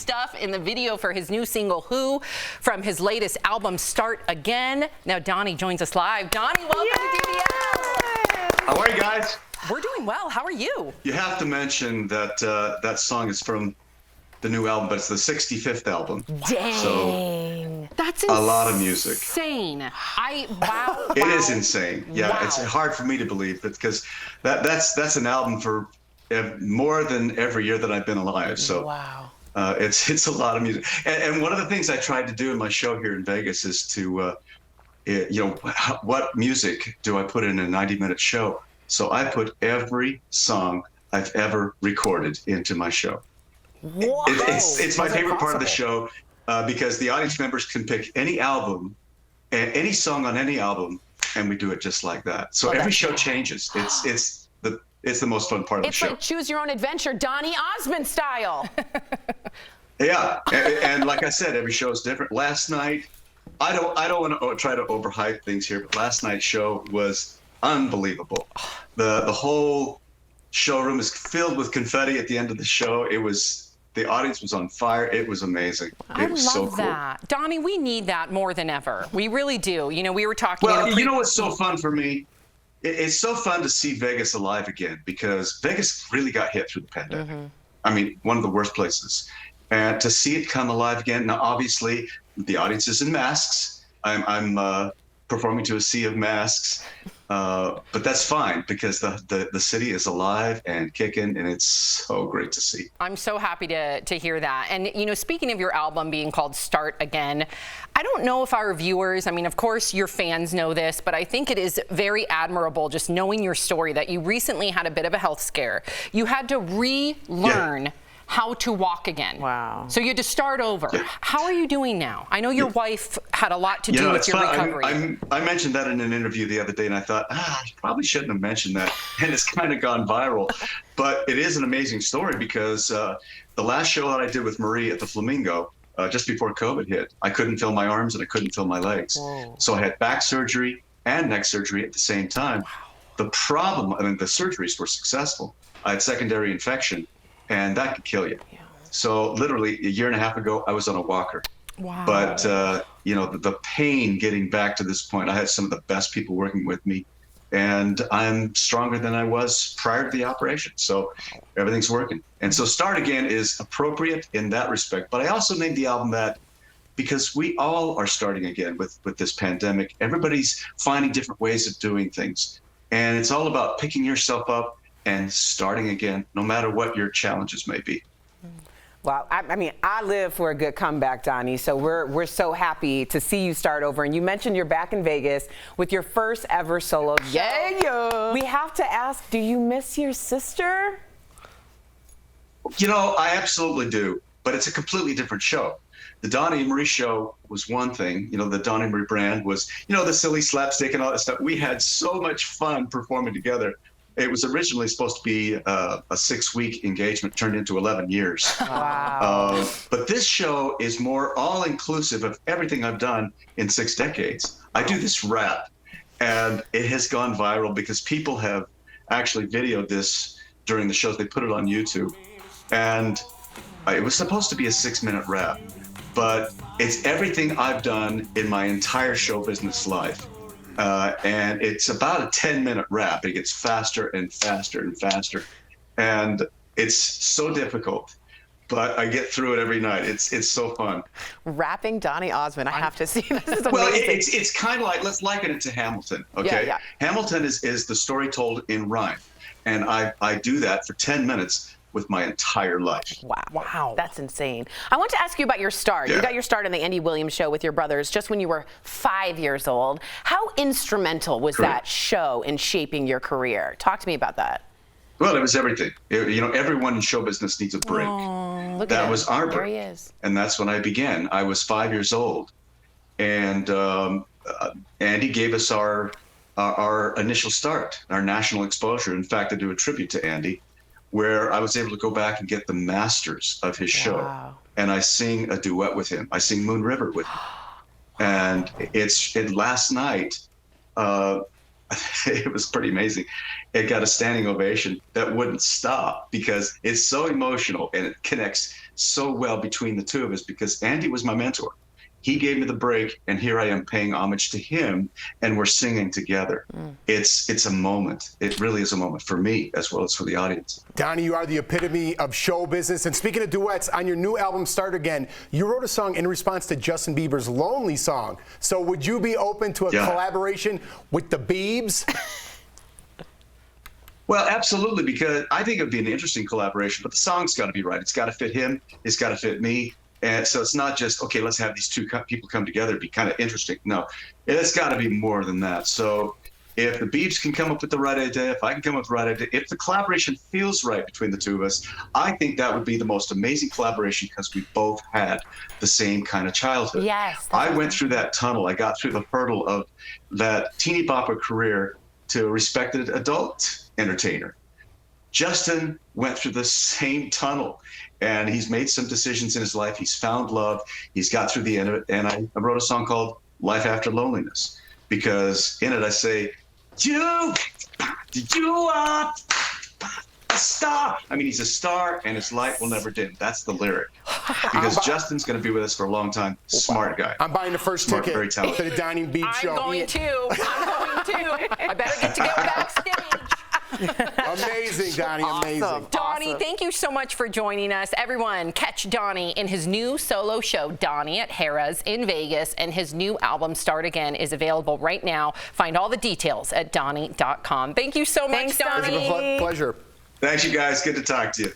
stuff in the video for his new single, Who, from his latest album, Start Again. Now, Donny joins us live. Donny, welcome to DBS. How are you guys? We're doing well. How are you? You have to mention that that song is from the new album, but it's the 65th album. Dang. So that's insane. A lot of music. Wow. It is insane. Yeah, wow. It's hard for me to believe because that's an album for more than every year that I've been alive. So wow. It's a lot of music. And one of the things I tried to do in my show here in Vegas is to, what music do I put in a 90-minute show? So I put every song I've ever recorded into my show. It's my favorite part of the show because the audience members can pick any album, any song on any album, and we do it just like that. So every show changes. It's the most fun part of the show. It's like choose your own adventure, Donny Osmond style. Yeah, and like I said, every show is different. Last night, I don't want to try to overhype things here, but last night's show was unbelievable. The whole showroom is filled with confetti at the end of the show. The audience was on fire. It was amazing. It was so cool. I love that. Donny, we need that more than ever. We really do. You know, we were talking. Well, you know what's so fun for me? It's so fun to see Vegas alive again because Vegas really got hit through the pandemic. Mm-hmm. I mean, one of the worst places. And to see it come alive again. Now, obviously, the audience is in masks. I'm performing to a sea of masks. But that's fine because the city is alive and kicking, and it's so great to see. I'm so happy to hear that. And, you know, speaking of your album being called Start Again, I don't know if our viewers, I mean, of course, your fans know this, but I think it is very admirable just knowing your story that you recently had a bit of a health scare. You had to relearn how to walk again. Wow. So you had to start over. Yeah. How are you doing now? I know your wife had a lot to do with your recovery. I mentioned that in an interview the other day, and I thought, I probably shouldn't have mentioned that. And it's kind of gone viral. But it is an amazing story because the last show that I did with Marie at the Flamingo, just before COVID hit, I couldn't feel my arms and I couldn't feel my legs. Whoa. So I had back surgery and neck surgery at the same time. Wow. The problem, I mean, the surgeries were successful. I had secondary infection, and that could kill you. Yeah. So literally a year and a half ago, I was on a walker. Wow. But, you know, the pain getting back to this point, I had some of the best people working with me, and I'm stronger than I was prior to the operation. So everything's working. And so Start Again is appropriate in that respect. But I also named the album that because we all are starting again with this pandemic. Everybody's finding different ways of doing things. And it's all about picking yourself up and starting again, no matter what your challenges may be. Well, I mean, I live for a good comeback, Donny, so we're so happy to see you start over. And you mentioned you're back in Vegas with your first ever solo show. Yeah. We have to ask, do you miss your sister? You know, I absolutely do, but it's a completely different show. The Donny and Marie show was one thing. You know, the Donny and Marie brand was, you know, the silly slapstick and all that stuff. We had so much fun performing together. It was originally supposed to be a 6-week engagement, turned into 11 years. Wow. But this show is more all-inclusive of everything I've done in 6 decades. I do this rap, and it has gone viral because people have actually videoed this during the shows. They put it on YouTube, and it was supposed to be a 6-minute rap, but it's everything I've done in my entire show business life. And it's about a 10-minute rap. It gets faster and faster and faster. And it's so difficult, but I get through it every night. It's so fun. Rapping Donny Osmond, I have to see. This is amazing. Well, it's kind of like, let's liken it to Hamilton, okay? Yeah. Hamilton is the story told in rhyme. And I do that for 10 minutes with my entire life. Wow. That's insane. I want to ask you about your start. Yeah. You got your start on the Andy Williams Show with your brothers just when you were 5 years old. How instrumental was that show in shaping your career? Talk to me about that. Well, it was everything. You know, everyone in show business needs a break. Oh, look that at was our break. There he is. And that's when I began. I was 5 years old. And Andy gave us our initial start, our national exposure. In fact, I do a tribute to Andy, where I was able to go back and get the masters of his show. Wow. And I sing a duet with him. I sing Moon River with him. And last night, it was pretty amazing. It got a standing ovation that wouldn't stop because it's so emotional and it connects so well between the two of us because Andy was my mentor. He gave me the break, and here I am paying homage to him, and we're singing together. It's a moment. It really is a moment for me as well as for the audience. Donny, you are the epitome of show business. And speaking of duets, on your new album, Start Again, you wrote a song in response to Justin Bieber's Lonely song. So would you be open to a collaboration with the Biebs? Well, absolutely, because I think it would be an interesting collaboration, but the song's got to be right. It's got to fit him. It's got to fit me. And so it's not just, okay, let's have these two people come together. It'd be kind of interesting. No, it's got to be more than that. So if the Biebs can come up with the right idea, if I can come up with the right idea, if the collaboration feels right between the two of us, I think that would be the most amazing collaboration because we both had the same kind of childhood. Yes. I went through that tunnel. I got through the hurdle of that teeny bopper career to a respected adult entertainer. Justin went through the same tunnel, and he's made some decisions in his life. He's found love. He's got through the end of it. And I wrote a song called Life After Loneliness, because in it I say, you are a star. I mean, he's a star, and his light will never dim. That's the lyric. Because Justin's going to be with us for a long time. Smart guy. I'm buying the first ticket very talented. to the Donny Biebs show. I'm going to. I better get to go backstage. Amazing, Donny, amazing. Donny, thank you so much for joining us. Everyone, catch Donny in his new solo show, Donny at Harrah's in Vegas, and his new album, Start Again, is available right now. Find all the details at donny.com. Thank you so much, Donny. It's been a pleasure. Thanks, you guys. Good to talk to you.